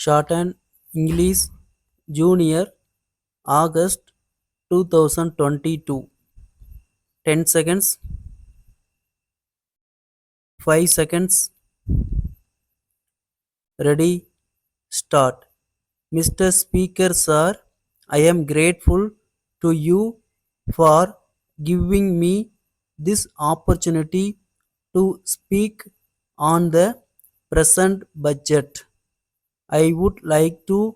Shorthand English Junior August 2022. 10 seconds, 5 seconds, ready, start. Mr. Speaker, sir, I am grateful to you for giving me this opportunity to speak on the present budget. I would like to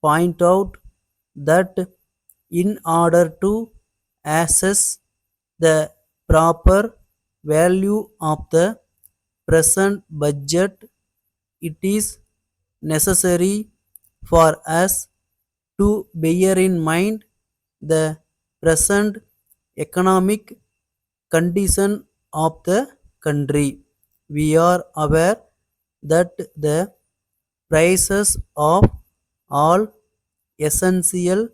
point out that in order to assess the proper value of the present budget, it is necessary for us to bear in mind the present economic condition of the country. We are aware that the prices of all essential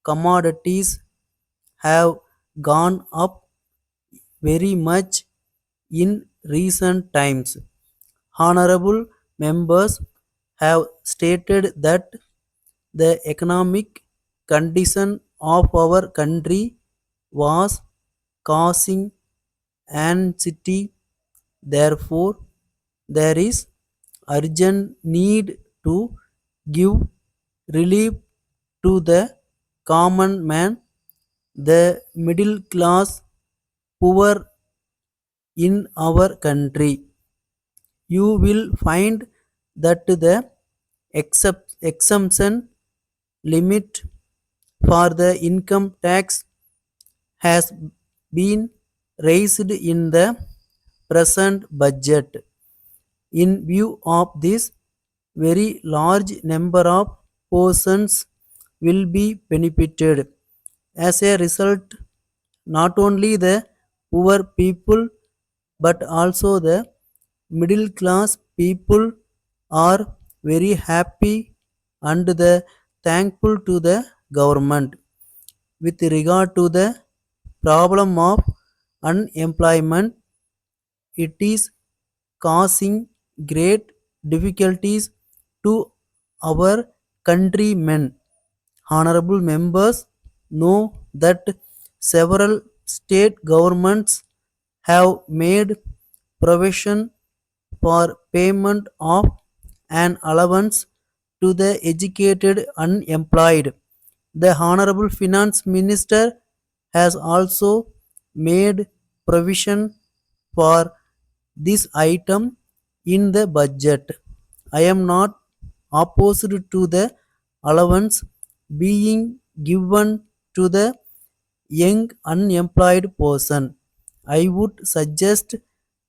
commodities have gone up very much in recent times. Honorable members have stated that the economic condition of our country was causing anxiety. Therefore, there is urgent need to give relief to the common man, the middle class poor in our country. You will find that the exemption limit for the income tax has been raised in the present budget. In view of this, very large number of persons will be benefited. As a result, not only the poor people but also the middle class people are very happy and the thankful to the government. With regard to the problem of unemployment, it is causing great difficulties to our countrymen. Honorable members know that several state governments have made provision for payment of an allowance to the educated unemployed. The Honorable Finance Minister has also made provision for this item in the budget. I am not opposed to the allowance being given to the young unemployed person. I would suggest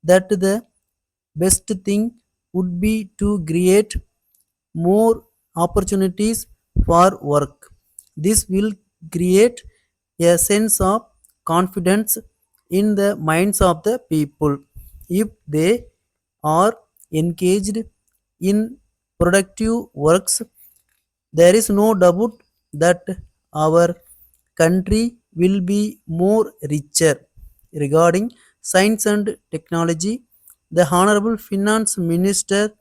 that the best thing would be to create more opportunities for work. This will create a sense of confidence in the minds of the people. If they are engaged in productive works, there is no doubt that our country will be more richer. Regarding science and technology, the Honorable Finance Minister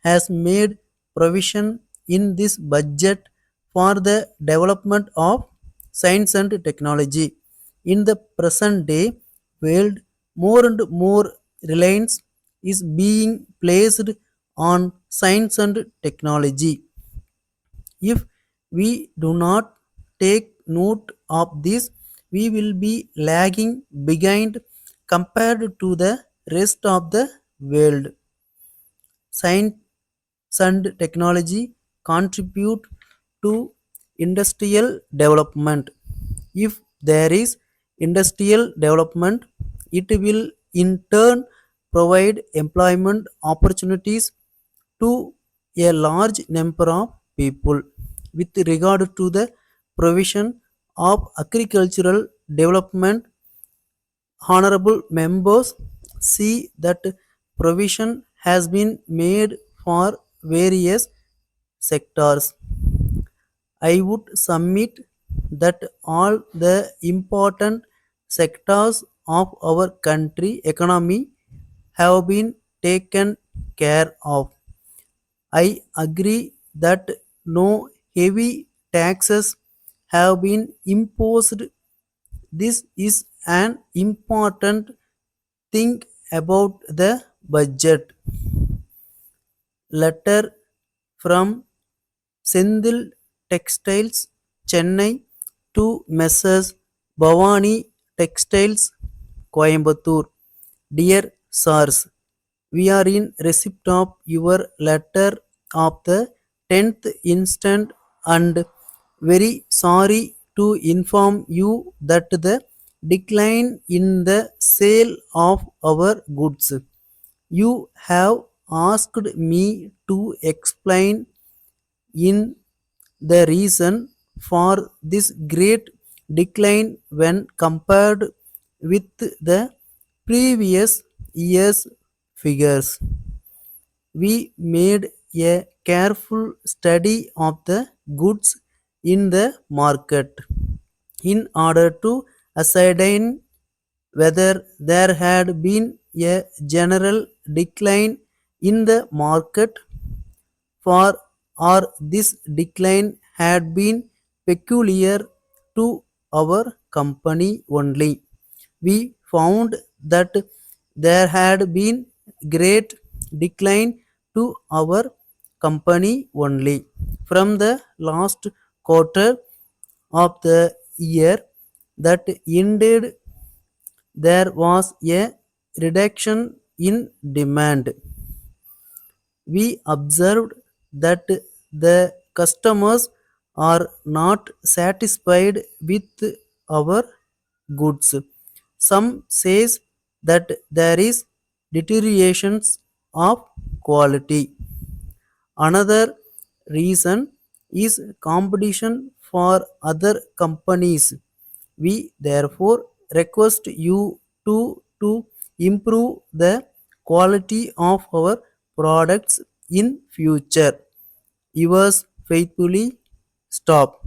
has made provision in this budget for the development of science and technology. In the present day world, more and more reliance is being placed on science and technology. If we do not take note of this, we will be lagging behind compared to the rest of the world. Science and technology contribute to industrial development. If there is industrial development, it will in turn provide employment opportunities to a large number of people. With regard to the provision of agricultural development, honorable members see that provision has been made for various sectors. I would submit that all the important sectors of our country economy have been taken care of. I agree that no heavy taxes have been imposed. This is an important thing about the budget. Letter from Senthil Textiles, Chennai to Messrs. Bhavani Textiles, Coimbatore. Dear Sirs, we are in receipt of your letter of the 10th instant and very sorry to inform you that the decline in the sale of our goods. You have asked me to explain in the reason for this great decline when compared with the previous year's figures. We made a careful study of the goods in the market in order to ascertain whether there had been a general decline in the market for or this decline had been peculiar to our company only. We found that there had been great decline to our company only. From the last quarter of the year that ended, there was a reduction in demand. We observed that the customers are not satisfied with our goods. Some says that there is deteriorations of quality. Another reason is competition for other companies. We therefore request you to improve the quality of our products in future. Yours faithfully, Stop.